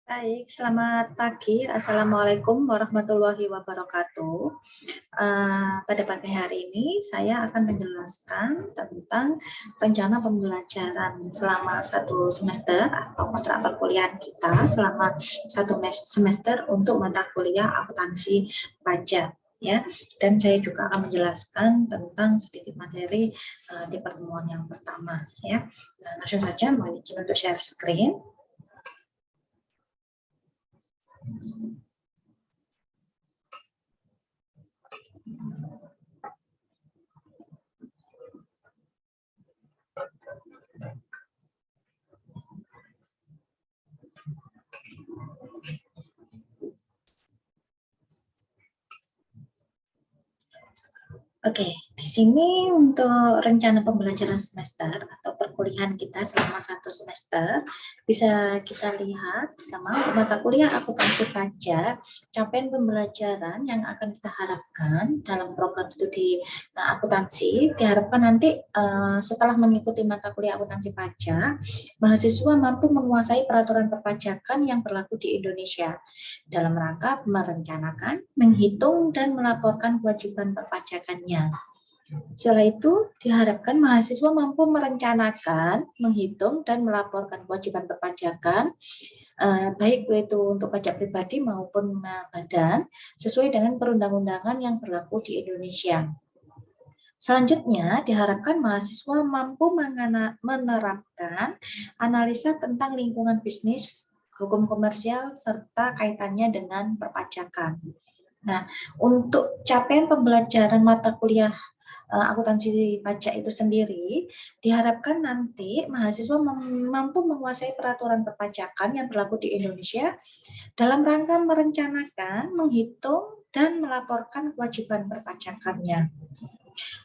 Baik, selamat pagi. Assalamualaikum warahmatullahi wabarakatuh. Pada pagi hari ini saya akan menjelaskan tentang rencana pembelajaran selama satu semester atau mata perkuliahan kita selama satu semester untuk mata kuliah akuntansi pajak. Ya, dan saya juga akan menjelaskan tentang sedikit materi di pertemuan yang pertama. Ya, langsung saja mohon izin untuk share screen. Oke, di sini untuk rencana pembelajaran semester atau perkuliahan kita selama satu semester bisa kita lihat bersama untuk mata kuliah akuntansi pajak, capaian pembelajaran yang akan kita harapkan dalam program studi akuntansi diharapkan nanti setelah mengikuti mata kuliah akuntansi pajak, mahasiswa mampu menguasai peraturan perpajakan yang berlaku di Indonesia dalam rangka merencanakan, menghitung, dan melaporkan kewajiban perpajakannya. Setelah itu, diharapkan mahasiswa mampu merencanakan, menghitung, dan melaporkan kewajiban perpajakan, baik itu untuk pajak pribadi maupun badan, sesuai dengan perundang-undangan yang berlaku di Indonesia. Selanjutnya, diharapkan mahasiswa mampu menerapkan analisa tentang lingkungan bisnis, hukum komersial, serta kaitannya dengan perpajakan. Nah, untuk capaian pembelajaran mata kuliah akuntansi pajak itu sendiri, diharapkan nanti mahasiswa mampu menguasai peraturan perpajakan yang berlaku di Indonesia dalam rangka merencanakan, menghitung, dan melaporkan kewajiban perpajakannya.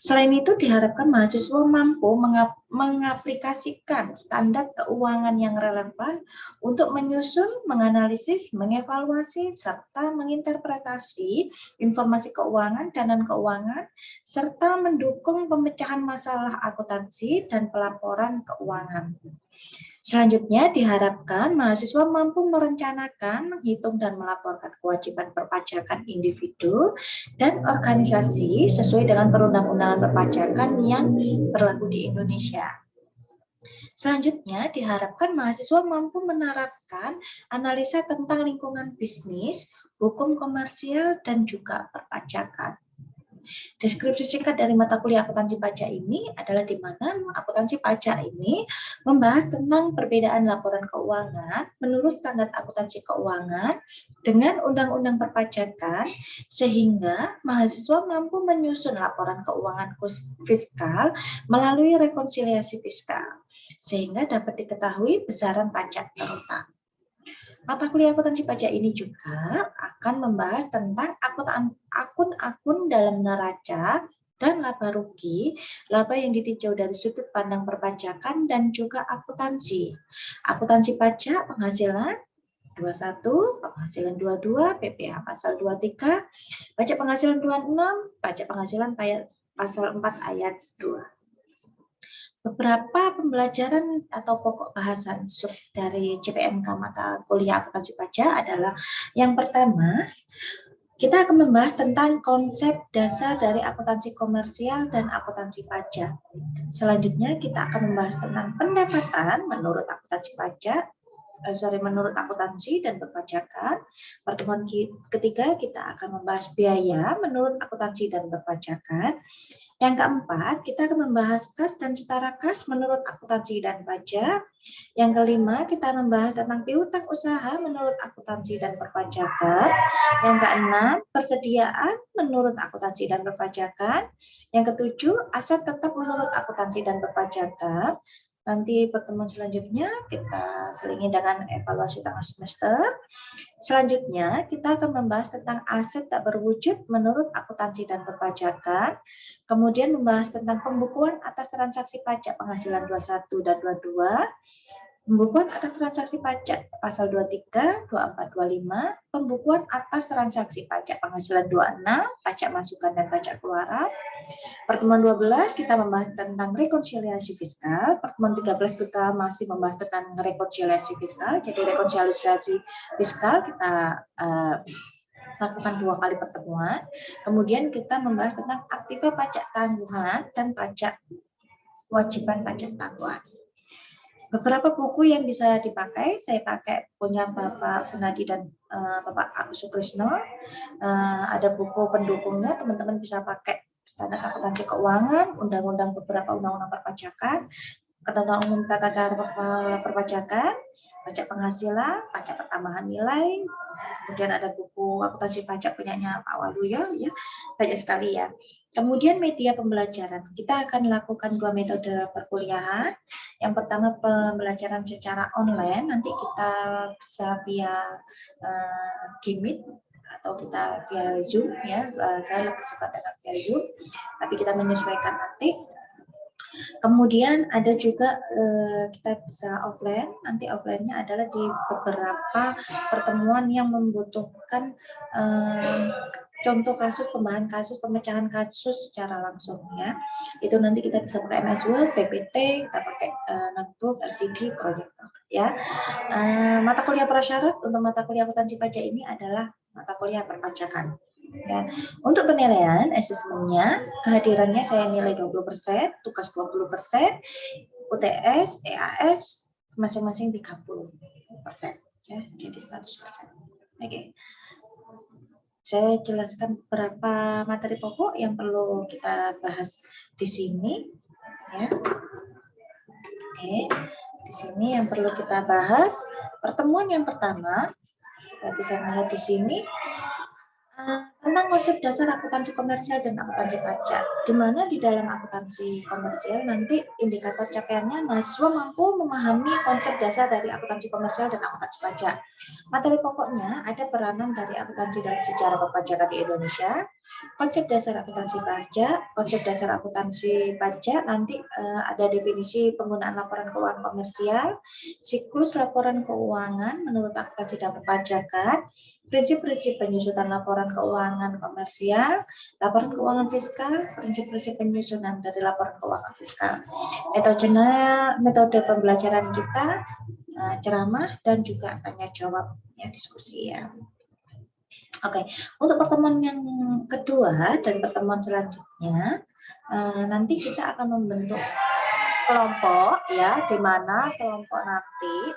Selain itu, diharapkan mahasiswa mampu mengaplikasikan standar keuangan yang relevan untuk menyusun, menganalisis, mengevaluasi, serta menginterpretasi informasi keuangan, dana keuangan, serta mendukung pemecahan masalah akuntansi dan pelaporan keuangan. Selanjutnya, diharapkan mahasiswa mampu merencanakan, menghitung, dan melaporkan kewajiban perpajakan individu dan organisasi sesuai dengan perundang-undangan perpajakan yang berlaku di Indonesia. Selanjutnya, diharapkan mahasiswa mampu menerapkan analisa tentang lingkungan bisnis, hukum komersial, dan juga perpajakan. Deskripsi singkat dari mata kuliah akuntansi pajak ini adalah di mana akuntansi pajak ini membahas tentang perbedaan laporan keuangan menurut standar akuntansi keuangan dengan undang-undang perpajakan sehingga mahasiswa mampu menyusun laporan keuangan fiskal melalui rekonsiliasi fiskal sehingga dapat diketahui besaran pajak terutama. Mata kuliah akuntansi pajak ini juga akan membahas tentang akun-akun dalam neraca dan laba rugi, laba yang ditinjau dari sudut pandang perpajakan dan juga akuntansi. Akuntansi pajak penghasilan 21, penghasilan 22, PPh pasal 23, pajak penghasilan 26, pajak penghasilan pasal 4 ayat 2. Beberapa pembelajaran atau pokok bahasan sub dari CPNK mata kuliah akuntansi pajak adalah yang pertama, kita akan membahas tentang konsep dasar dari akuntansi komersial dan akuntansi pajak. Selanjutnya kita akan membahas tentang pendapatan menurut akuntansi pajak, menurut akuntansi dan perpajakan. Pertemuan ketiga kita akan membahas biaya menurut akuntansi dan perpajakan. Yang keempat, kita akan membahas kas dan setara kas menurut akuntansi dan pajak. Yang kelima, kita membahas tentang piutang usaha menurut akuntansi dan perpajakan. Yang keenam, persediaan menurut akuntansi dan perpajakan. Yang ketujuh, aset tetap menurut akuntansi dan perpajakan. Nanti pertemuan selanjutnya kita selingi dengan evaluasi tengah semester. Selanjutnya, kita akan membahas tentang aset tak berwujud menurut akuntansi dan perpajakan. Kemudian membahas tentang pembukuan atas transaksi pajak penghasilan 21 dan 22. Pembukuan atas transaksi pajak pasal 23, 24, 25, pembukuan atas transaksi pajak penghasilan 26, pajak masukan dan pajak keluaran. Pertemuan 12 kita membahas tentang rekonsiliasi fiskal, pertemuan 13 kita masih membahas tentang rekonsiliasi fiskal. Jadi rekonsiliasi fiskal kita lakukan 2 kali pertemuan. Kemudian kita membahas tentang aktiva pajak tangguhan dan pajak kewajiban pajak tangguhan. Beberapa buku yang bisa dipakai, saya pakai punya Bapak Gunadi dan Bapak Agus Sukrisno. Ada buku pendukungnya, teman-teman bisa pakai Standar Akuntansi Keuangan, undang-undang beberapa undang-undang perpajakan, Ketentuan Umum Tata Cara Perpajakan, pajak penghasilan, pajak pertambahan nilai, kemudian ada buku akuntansi pajak punyanya Pak Waluyo, ya banyak sekali ya. Kemudian media pembelajaran, kita akan lakukan 2 metode perkuliahan. Yang pertama pembelajaran secara online, nanti kita bisa via Gmeet atau kita via Zoom ya. Saya lebih suka dengan via Zoom, tapi kita menyesuaikan nanti. Kemudian ada juga kita bisa offline, nanti offline-nya adalah di beberapa pertemuan yang membutuhkan contoh kasus, pembahasan kasus, pemecahan kasus secara langsung ya. Itu nanti kita bisa pakai MS Word, PPT, kita pakai notebook, LCD, proyektor ya. Mata kuliah prasyarat untuk mata kuliah akuntansi pajak ini adalah mata kuliah perpajakan. Ya. Untuk penilaian asesmennya, kehadirannya saya nilai 20%, tugas 20%, UTS, EAS masing-masing 30%. Ya, jadi 100%. Oke. Saya jelaskan beberapa materi pokok yang perlu kita bahas di sini. Ya. Oke, di sini yang perlu kita bahas, pertemuan yang pertama, kita bisa melihat di sini, tentang konsep dasar akuntansi komersial dan akuntansi pajak, di mana di dalam akuntansi komersial nanti indikator capaiannya mahasiswa mampu memahami konsep dasar dari akuntansi komersial dan akuntansi pajak. Materi pokoknya ada peranan dari akuntansi dalam sejarah perpajakan di Indonesia, konsep dasar akuntansi pajak, konsep dasar akuntansi pajak, nanti ada definisi penggunaan laporan keuangan komersial, siklus laporan keuangan menurut akuntansi dan perpajakan, prinsip-prinsip penyusunan laporan keuangan komersial, laporan keuangan fiskal, prinsip-prinsip penyusunan dari laporan keuangan fiskal. Metode pembelajaran kita ceramah dan juga tanya jawab ya, diskusi ya. Oke, untuk pertemuan yang kedua dan pertemuan selanjutnya nanti kita akan membentuk kelompok ya, di mana kelompok nanti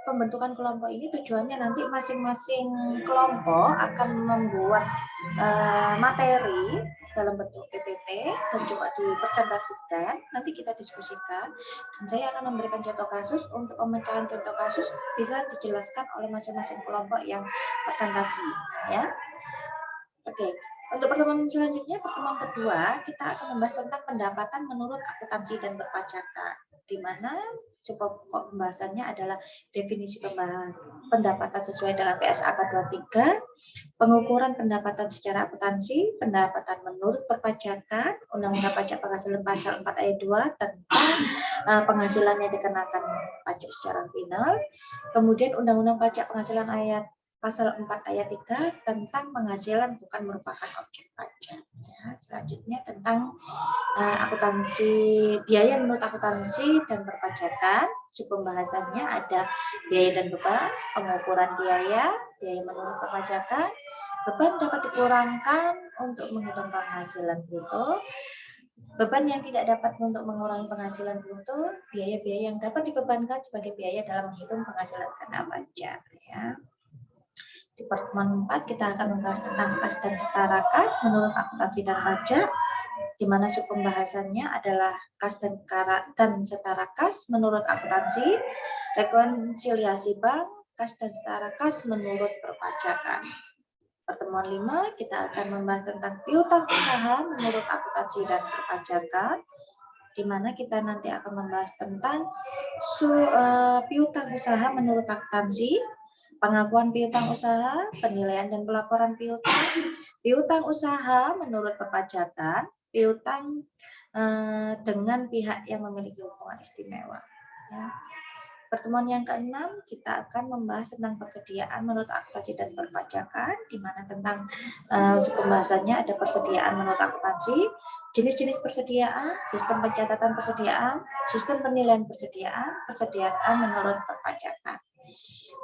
pembentukan kelompok ini tujuannya nanti masing-masing kelompok akan membuat materi dalam bentuk PPT dan juga dipresentasikan, nanti kita diskusikan, dan saya akan memberikan contoh kasus. Untuk pemecahan contoh kasus bisa dijelaskan oleh masing-masing kelompok yang presentasi ya. Oke, untuk pertemuan selanjutnya, pertemuan kedua, kita akan membahas tentang pendapatan menurut akuntansi dan perpajakan, di mana pokok pembahasannya adalah definisi pendapatan sesuai dengan PSAK 23, pengukuran pendapatan secara akuntansi, pendapatan menurut perpajakan, Undang-Undang Pajak Penghasilan Pasal 4 ayat 2 tentang penghasilan yang dikenakan pajak secara final, kemudian Undang-Undang Pajak Penghasilan Pasal 4 ayat 3 tentang penghasilan bukan merupakan objek pajak. Ya, selanjutnya tentang akuntansi, biaya menurut akuntansi dan perpajakan. Pembahasannya ada biaya dan beban, pengukuran biaya menurut perpajakan, beban dapat dikurangkan untuk menghitung penghasilan bruto, beban yang tidak dapat untuk mengurangi penghasilan bruto, biaya-biaya yang dapat dibebankan sebagai biaya dalam menghitung penghasilan kena pajak. Ya. Di pertemuan 4 kita akan membahas tentang kas dan setara kas menurut akuntansi dan pajak, di mana pembahasannya adalah kas dan setara kas menurut akuntansi, rekonsiliasi bank, kas dan setara kas menurut perpajakan. Pertemuan 5 kita akan membahas tentang piutang usaha menurut akuntansi dan perpajakan, di mana kita nanti akan membahas tentang piutang usaha menurut akuntansi, pengakuan piutang usaha, penilaian dan pelaporan piutang usaha menurut perpajakan, piutang dengan pihak yang memiliki hubungan istimewa. Ya. Pertemuan yang keenam, kita akan membahas tentang persediaan menurut akuntansi dan perpajakan, di mana tentang pembahasannya ada persediaan menurut akuntansi, jenis-jenis persediaan, sistem pencatatan persediaan, sistem penilaian persediaan, persediaan menurut perpajakan.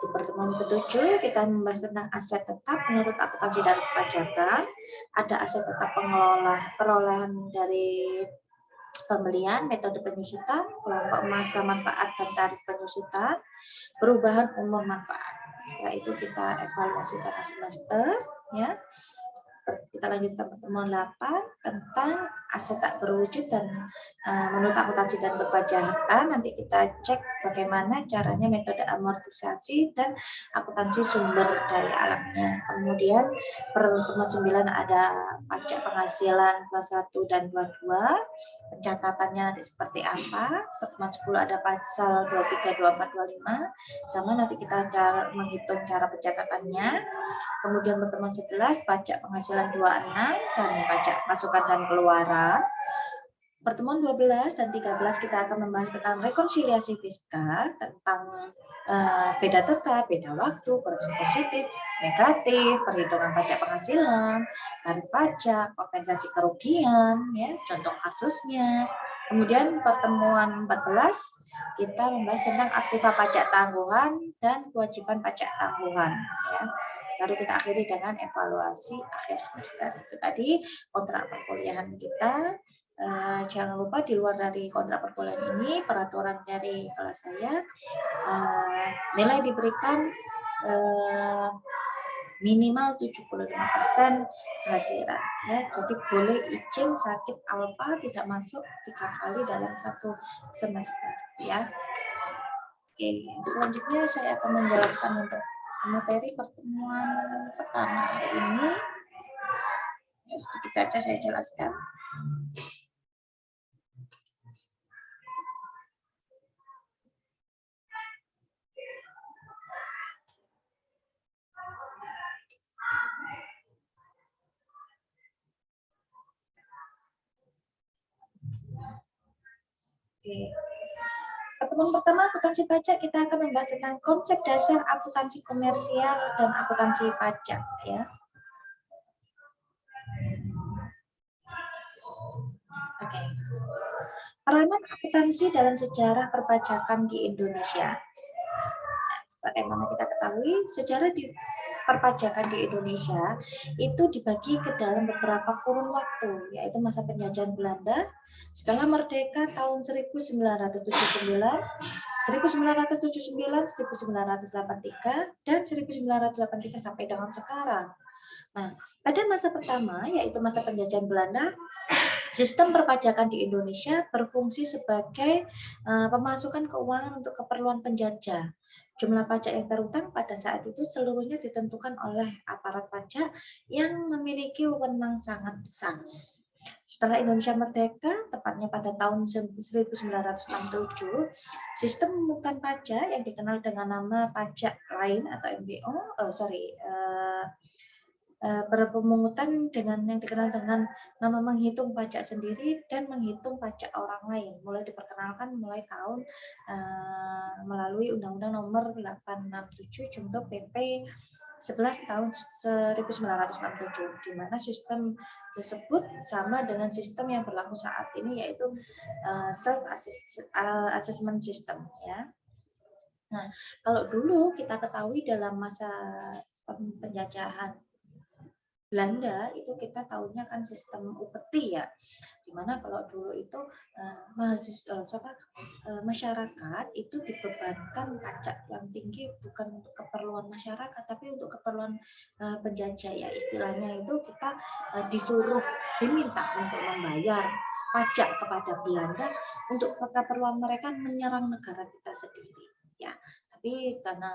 Di pertemuan ke-7, kita membahas tentang aset tetap menurut akuntansi dan perpajakan, ada aset tetap perolehan dari pembelian, metode penyusutan, kelompok masa manfaat dan tarif penyusutan, perubahan umur manfaat. Setelah itu kita evaluasi tengah semester, ya. Kita lanjutkan pertemuan 8 tentang aset tak berwujud dan menurut akuntansi dan perpajakan. Nanti kita cek bagaimana caranya metode amortisasi dan akuntansi sumber daya alamnya. Kemudian pertemuan 9 ada pajak penghasilan 21 dan 22. Pencatatannya nanti seperti apa. Pertemuan 10 ada pasal 23, 24, 25. Sama nanti kita menghitung cara pencatatannya. Kemudian pertemuan 11 pajak penghasilan 26 dan pajak masukan dan keluaran. Pertemuan 12 dan 13 kita akan membahas tentang rekonsiliasi fiskal, tentang beda tetap, beda waktu, koreksi positif, negatif, perhitungan pajak penghasilan, tarif pajak, kompensasi kerugian, ya, contoh kasusnya. Kemudian pertemuan 14 kita membahas tentang aktiva pajak tangguhan dan kewajiban pajak tangguhan, ya. Baru kita akhiri dengan evaluasi akhir semester. Itu tadi kontrak perkuliahan kita. Jangan lupa di luar dari kontrak perkuliahan ini, peraturan dari kelas saya, nilai diberikan minimal 75% kehadiran. Ya, jadi boleh izin sakit alpa tidak masuk 3 kali dalam 1 semester. Ya. Oke, selanjutnya saya akan menjelaskan untuk materi pertemuan pertama hari ini. Ya, sedikit saja saya jelaskan. Oke. Pertemuan pertama akuntansi pajak, kita akan membahas tentang konsep dasar akuntansi komersial dan akuntansi pajak, ya. Oke. Peranan akuntansi dalam sejarah perpajakan di Indonesia. Nah, sebagaimana kita ketahui, sejarah di perpajakan di Indonesia itu dibagi ke dalam beberapa kurun waktu, yaitu masa penjajahan Belanda, setelah merdeka tahun 1979, 1979, 1983, dan 1983 sampai dengan sekarang. Nah, pada masa pertama, yaitu masa penjajahan Belanda, sistem perpajakan di Indonesia berfungsi sebagai pemasukan keuangan untuk keperluan penjajah. Jumlah pajak yang terutang pada saat itu seluruhnya ditentukan oleh aparat pajak yang memiliki wewenang sangat besar. Setelah Indonesia merdeka, tepatnya pada tahun 1967, sistem pemungutan pajak yang dikenal dengan nama pajak lain atau MBO, berpemungutan dengan yang dikenal dengan nama menghitung pajak sendiri dan menghitung pajak orang lain, mulai diperkenalkan mulai tahun melalui Undang-Undang Nomor 867 Junto PP 11 tahun 1967, di mana sistem tersebut sama dengan sistem yang berlaku saat ini, yaitu self assessment system, ya. Nah, kalau dulu kita ketahui dalam masa penjajahan Belanda itu kita tahunya kan sistem upeti, ya, dimana kalau dulu itu masyarakat itu dibebankan pajak yang tinggi bukan untuk keperluan masyarakat tapi untuk keperluan penjajah, ya, istilahnya itu kita diminta untuk membayar pajak kepada Belanda untuk keperluan mereka menyerang negara kita sendiri, ya. Tapi karena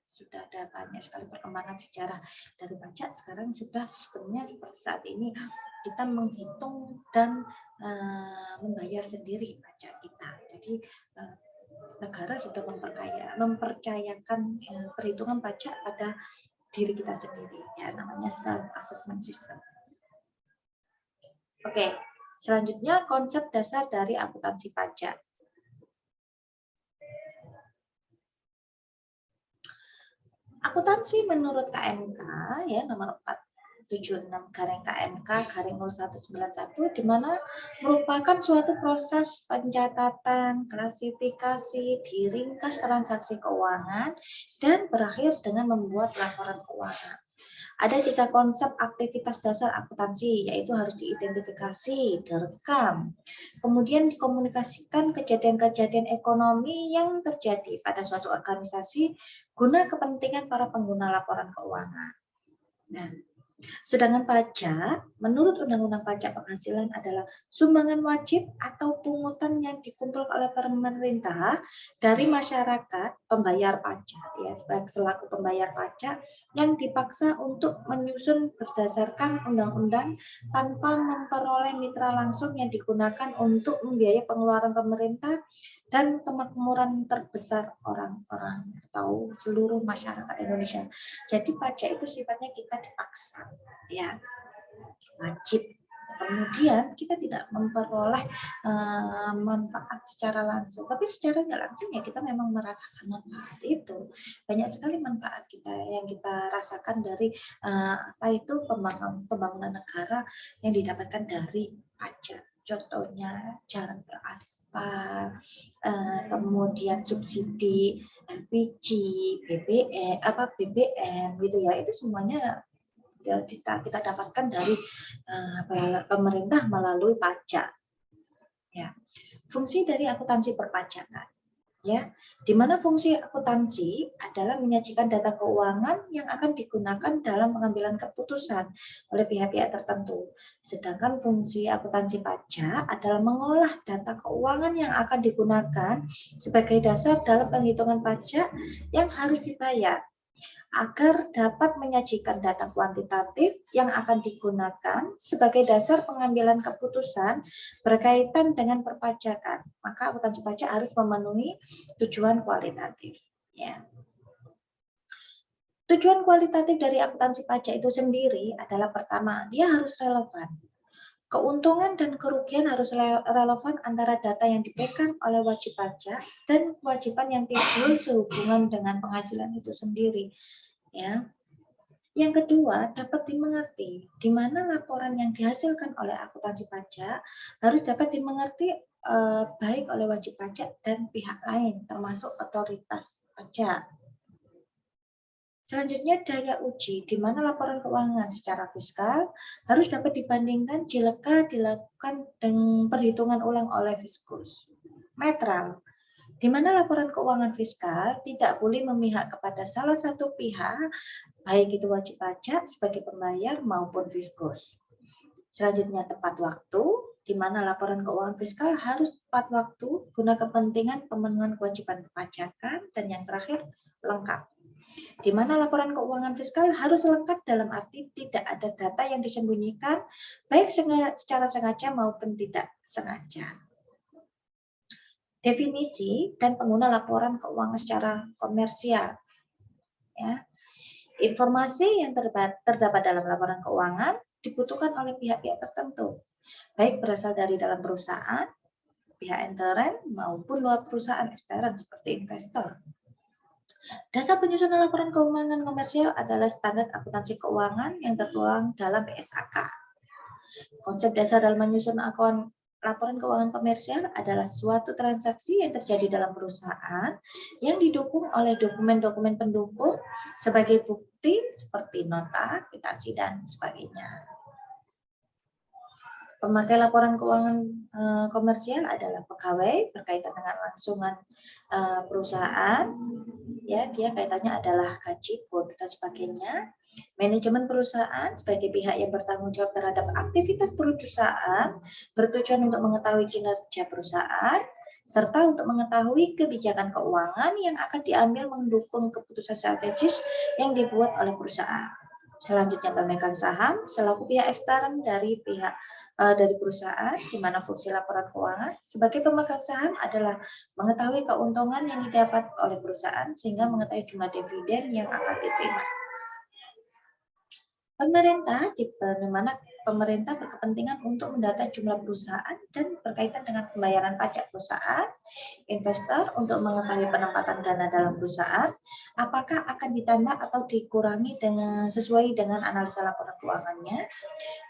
sudah ada banyak sekali perkembangan sejarah dari pajak, sekarang sudah sistemnya seperti saat ini, kita menghitung dan membayar sendiri pajak kita. Jadi negara sudah mempercayakan perhitungan pajak pada diri kita sendiri, ya, namanya self assessment system. Oke, selanjutnya konsep dasar dari akuntansi pajak. Akuntansi menurut KMK ya nomor 476/KMK/0191 di mana merupakan suatu proses pencatatan, klasifikasi, diringkas transaksi keuangan dan berakhir dengan membuat laporan keuangan. Ada 3 konsep aktivitas dasar akuntansi, yaitu harus diidentifikasi, direkam, kemudian dikomunikasikan kejadian-kejadian ekonomi yang terjadi pada suatu organisasi guna kepentingan para pengguna laporan keuangan. Nah, sedangkan pajak, menurut Undang-Undang Pajak Penghasilan adalah sumbangan wajib atau pungutan yang dikumpulkan oleh pemerintah dari masyarakat pembayar pajak, ya, selaku pembayar pajak yang dipaksa untuk menyusun berdasarkan undang-undang tanpa memperoleh mitra langsung yang digunakan untuk membiayai pengeluaran pemerintah dan kemakmuran terbesar orang-orang atau seluruh masyarakat Indonesia. Jadi pajak itu sifatnya kita dipaksa, ya, wajib. Kemudian kita tidak memperoleh manfaat secara langsung, tapi secara nggak langsung ya kita memang merasakan manfaat itu. Banyak sekali manfaat kita yang kita rasakan dari apa itu pembangunan negara yang didapatkan dari pajak. Contohnya jalan beraspal, kemudian subsidi LPG, BBM gitu ya, itu semuanya kita dapatkan dari pemerintah melalui pajak. Ya. Fungsi dari akuntansi perpajakan, ya, di mana fungsi akuntansi adalah menyajikan data keuangan yang akan digunakan dalam pengambilan keputusan oleh pihak-pihak tertentu. Sedangkan fungsi akuntansi pajak adalah mengolah data keuangan yang akan digunakan sebagai dasar dalam penghitungan pajak yang harus dibayar, agar dapat menyajikan data kuantitatif yang akan digunakan sebagai dasar pengambilan keputusan berkaitan dengan perpajakan. Maka akuntansi pajak harus memenuhi tujuan kualitatif. Ya. Tujuan kualitatif dari akuntansi pajak itu sendiri adalah pertama, dia harus relevan. Keuntungan dan kerugian harus relevan antara data yang dipegang oleh wajib pajak dan kewajiban yang timbul sehubungan dengan penghasilan itu sendiri. Ya. Yang kedua, dapat dimengerti di mana laporan yang dihasilkan oleh akuntansi pajak harus dapat dimengerti baik oleh wajib pajak dan pihak lain, termasuk otoritas pajak. Selanjutnya, daya uji di mana laporan keuangan secara fiskal harus dapat dibandingkan jika dilakukan dengan perhitungan ulang oleh Fiskus. Netral, di mana laporan keuangan fiskal tidak boleh memihak kepada salah satu pihak, baik itu wajib pajak sebagai pembayar maupun Fiskus. Selanjutnya, tepat waktu, di mana laporan keuangan fiskal harus tepat waktu guna kepentingan pemenuhan kewajiban perpajakan, dan yang terakhir, lengkap, di mana laporan keuangan fiskal harus lengkap dalam arti tidak ada data yang disembunyikan, baik secara sengaja maupun tidak sengaja. Definisi dan pengguna laporan keuangan secara komersial. Ya. Informasi yang terdapat dalam laporan keuangan dibutuhkan oleh pihak-pihak tertentu, baik berasal dari dalam perusahaan, pihak intern, maupun luar perusahaan ekstern seperti investor. Dasar penyusunan laporan keuangan komersial adalah standar akuntansi keuangan yang tertuang dalam PSAK. Konsep dasar dalam menyusun laporan keuangan komersial adalah suatu transaksi yang terjadi dalam perusahaan yang didukung oleh dokumen-dokumen pendukung sebagai bukti seperti nota, kwitansi, dan sebagainya. Pemakai laporan keuangan komersial adalah pegawai berkaitan dengan langsungan perusahaan, ya, dia kaitannya adalah gaji, bonus, dan sebagainya. Manajemen perusahaan sebagai pihak yang bertanggung jawab terhadap aktivitas perusahaan bertujuan untuk mengetahui kinerja perusahaan serta untuk mengetahui kebijakan keuangan yang akan diambil mendukung keputusan strategis yang dibuat oleh perusahaan. Selanjutnya, pemegang saham selaku pihak ekstern dari perusahaan, di mana fungsi laporan keuangan sebagai pemegang saham adalah mengetahui keuntungan yang didapat oleh perusahaan sehingga mengetahui jumlah dividen yang akan diterima. Pemerintah, di mana pemerintah berkepentingan untuk mendata jumlah perusahaan dan berkaitan dengan pembayaran pajak perusahaan, investor untuk mengetahui penempatan dana dalam perusahaan, apakah akan ditambah atau dikurangi dengan sesuai dengan analisa laporan keuangannya.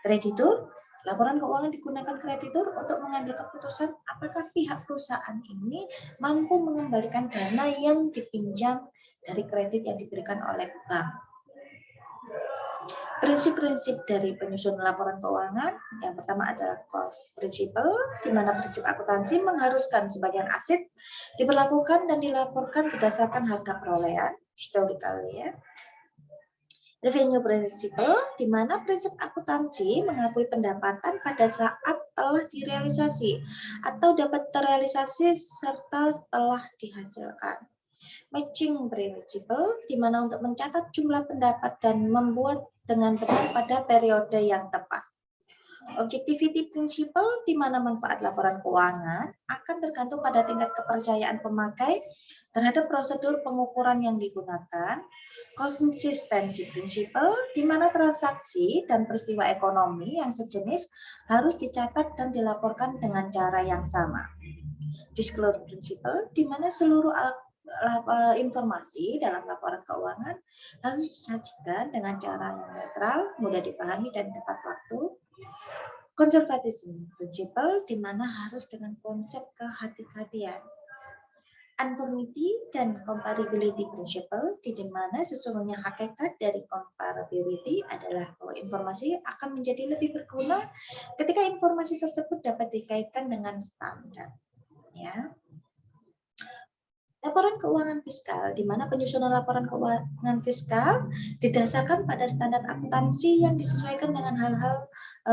Kreditur, laporan keuangan digunakan kreditur untuk mengambil keputusan apakah pihak perusahaan ini mampu mengembalikan dana yang dipinjam dari kredit yang diberikan oleh bank. Prinsip-prinsip dari penyusunan laporan keuangan, yang pertama adalah cost principle, di mana prinsip akuntansi mengharuskan sebagian aset diberlakukan dan dilaporkan berdasarkan harga perolehan, historical ya. Revenue principle, di mana prinsip akuntansi mengakui pendapatan pada saat telah direalisasi atau dapat terrealisasi serta setelah dihasilkan. Matching principle, di mana untuk mencatat jumlah pendapat dan membuat dengan benar pada periode yang tepat. Objectivity principle, di mana manfaat laporan keuangan akan tergantung pada tingkat kepercayaan pemakai terhadap prosedur pengukuran yang digunakan. Consistency principle, di mana transaksi dan peristiwa ekonomi yang sejenis harus dicatat dan dilaporkan dengan cara yang sama. Disclosure principle, di mana seluruh informasi dalam laporan keuangan harus disajikan dengan cara yang netral, mudah dipahami, dan tepat waktu. Conservatism principle, di mana harus dengan konsep kehati-hatian. Uniformity dan comparability principle, di mana sesungguhnya hakikat dari comparability adalah bahwa informasi akan menjadi lebih berguna ketika informasi tersebut dapat dikaitkan dengan standar. Ya. Laporan keuangan fiskal, di mana penyusunan laporan keuangan fiskal didasarkan pada standar akuntansi yang disesuaikan dengan hal-hal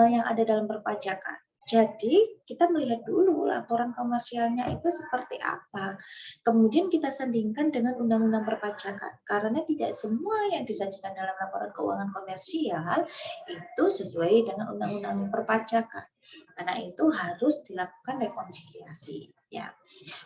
yang ada dalam perpajakan. Jadi, kita melihat dulu laporan komersialnya itu seperti apa. Kemudian kita sandingkan dengan undang-undang perpajakan. Karena tidak semua yang disajikan dalam laporan keuangan komersial itu sesuai dengan undang-undang perpajakan. Karena itu harus dilakukan rekonsiliasi. Ya.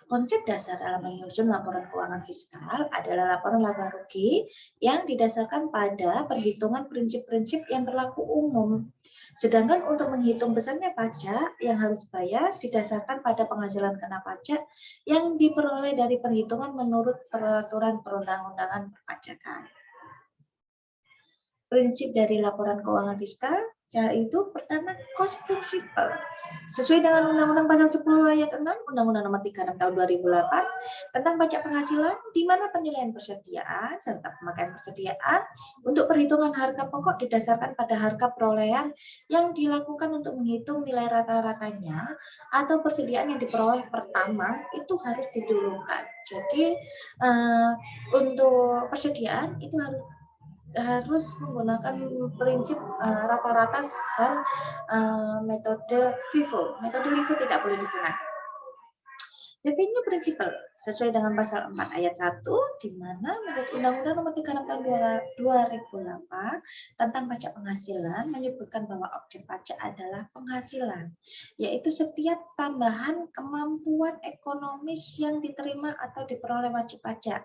Konsep dasar dalam menyusun laporan keuangan fiskal adalah laporan laba rugi yang didasarkan pada perhitungan prinsip-prinsip yang berlaku umum. Sedangkan untuk menghitung besarnya pajak yang harus dibayar didasarkan pada penghasilan kena pajak yang diperoleh dari perhitungan menurut peraturan perundang-undangan perpajakan. Prinsip dari laporan keuangan fiskal yaitu pertama cost principle. Sesuai dengan Undang-Undang Pasal 10 ayat 6 Undang-Undang Nomor 36 Tahun 2008 tentang pajak penghasilan, di mana penilaian persediaan serta pemakaian persediaan untuk perhitungan harga pokok didasarkan pada harga perolehan yang dilakukan untuk menghitung nilai rata-ratanya atau persediaan yang diperoleh pertama itu harus didulukan. Jadi untuk persediaan itu harus menggunakan prinsip rata-rata dan metode FIFO. Metode FIFO tidak boleh digunakan. Revenue principle sesuai dengan pasal 4 ayat 1 di mana menurut Undang-Undang Nomor 36 Tahun 2008 tentang pajak penghasilan menyebutkan bahwa objek pajak adalah penghasilan, yaitu setiap tambahan kemampuan ekonomis yang diterima atau diperoleh wajib pajak,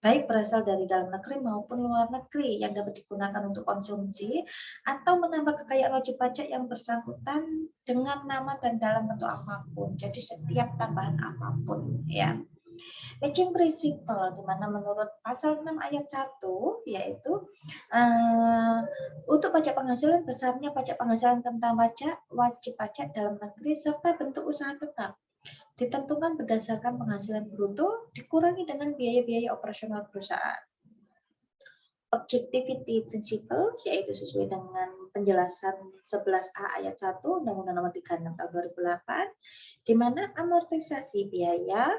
baik berasal dari dalam negeri maupun luar negeri yang dapat digunakan untuk konsumsi atau menambah kekayaan wajib pajak yang bersangkutan dengan nama dan dalam bentuk apapun. Jadi setiap tambahan apapun ya. Matching principle di mana menurut pasal 6 ayat 1 yaitu untuk pajak penghasilan besarnya pajak penghasilan tentang pajak wajib pajak dalam negeri serta bentuk usaha tetap ditentukan berdasarkan penghasilan bruto dikurangi dengan biaya-biaya operasional perusahaan. Objectivity principle yaitu sesuai dengan penjelasan 11A ayat 1 Undang-Undang Nomor 36 Tahun 2008 di mana amortisasi biaya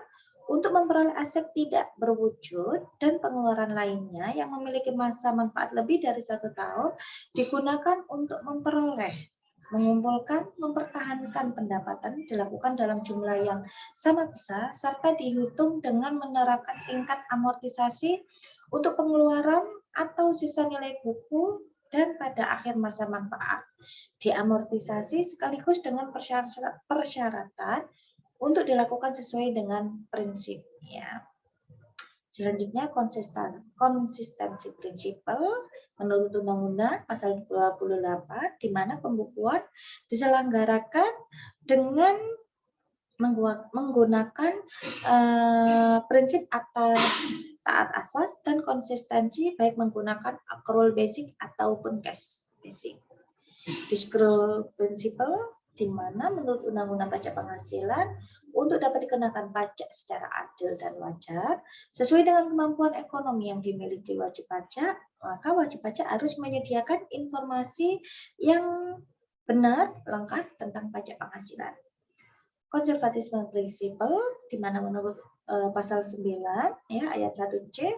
untuk memperoleh aset tidak berwujud dan pengeluaran lainnya yang memiliki masa manfaat lebih dari 1 tahun digunakan untuk memperoleh, mengumpulkan, mempertahankan pendapatan dilakukan dalam jumlah yang sama besar serta dihitung dengan menerapkan tingkat amortisasi untuk pengeluaran atau sisa nilai buku dan pada akhir masa manfaat. Diamortisasi sekaligus dengan persyaratan untuk dilakukan sesuai dengan prinsipnya. Selanjutnya konsistensi prinsipal menurut Undang-Undang pasal 28 di mana pembukuan diselenggarakan dengan menggunakan prinsip atas taat asas dan konsistensi baik menggunakan accrual basic ataupun cash basic. Disclosure principle di mana menurut Undang-Undang Pajak Penghasilan untuk dapat dikenakan pajak secara adil dan wajar sesuai dengan kemampuan ekonomi yang dimiliki wajib pajak, maka wajib pajak harus menyediakan informasi yang benar, lengkap tentang pajak penghasilan. Konservatisme prinsipal di mana menurut pasal 9 ya ayat 1C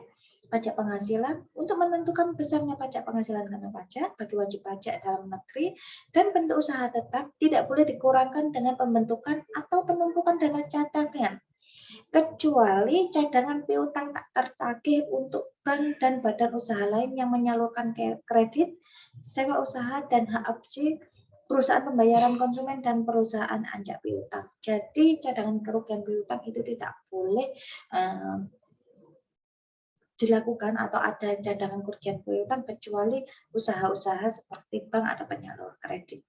pajak penghasilan untuk menentukan besarnya pajak penghasilan kena pajak bagi wajib pajak dalam negeri dan bentuk usaha tetap tidak boleh dikurangkan dengan pembentukan atau penumpukan dana cadangan kecuali cadangan piutang tak tertagih untuk bank dan badan usaha lain yang menyalurkan kredit, sewa usaha dan hak opsi perusahaan pembayaran konsumen dan perusahaan anjak piutang. Jadi cadangan kerugian piutang itu tidak boleh dilakukan atau ada cadangan kerugian piutang kecuali usaha-usaha seperti bank atau penyalur kredit.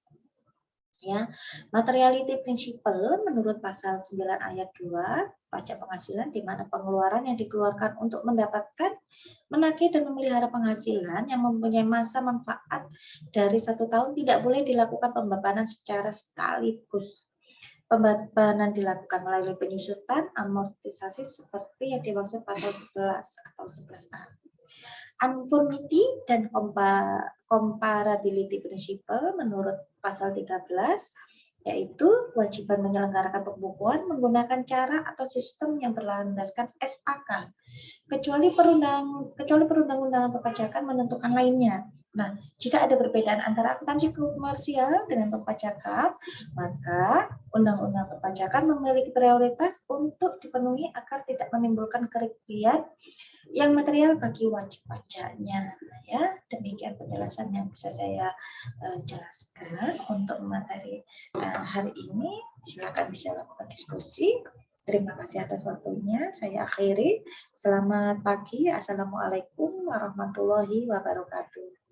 Ya, materiality principle menurut pasal 9 ayat 2 pajak penghasilan di mana pengeluaran yang dikeluarkan untuk mendapatkan, menagih dan memelihara penghasilan yang mempunyai masa manfaat dari 1 tahun tidak boleh dilakukan pembebanan secara sekaligus. Pembebanan dilakukan melalui penyusutan amortisasi seperti yang dimaksud pasal 11 atau 11A. Uniformity dan comparability principle menurut pasal 13 yaitu kewajiban menyelenggarakan pembukuan menggunakan cara atau sistem yang berlandaskan SAK kecuali perundang-undangan perpajakan menentukan lainnya. Nah, jika ada perbedaan antara akuntansi komersial dengan perpajakan, maka undang-undang perpajakan memiliki prioritas untuk dipenuhi agar tidak menimbulkan kerugian yang material bagi wajib pajaknya. Ya, demikian penjelasan yang bisa saya jelaskan untuk materi hari ini. Silakan bisa lakukan diskusi. Terima kasih atas waktunya. Saya akhiri. Selamat pagi. Assalamualaikum warahmatullahi wabarakatuh.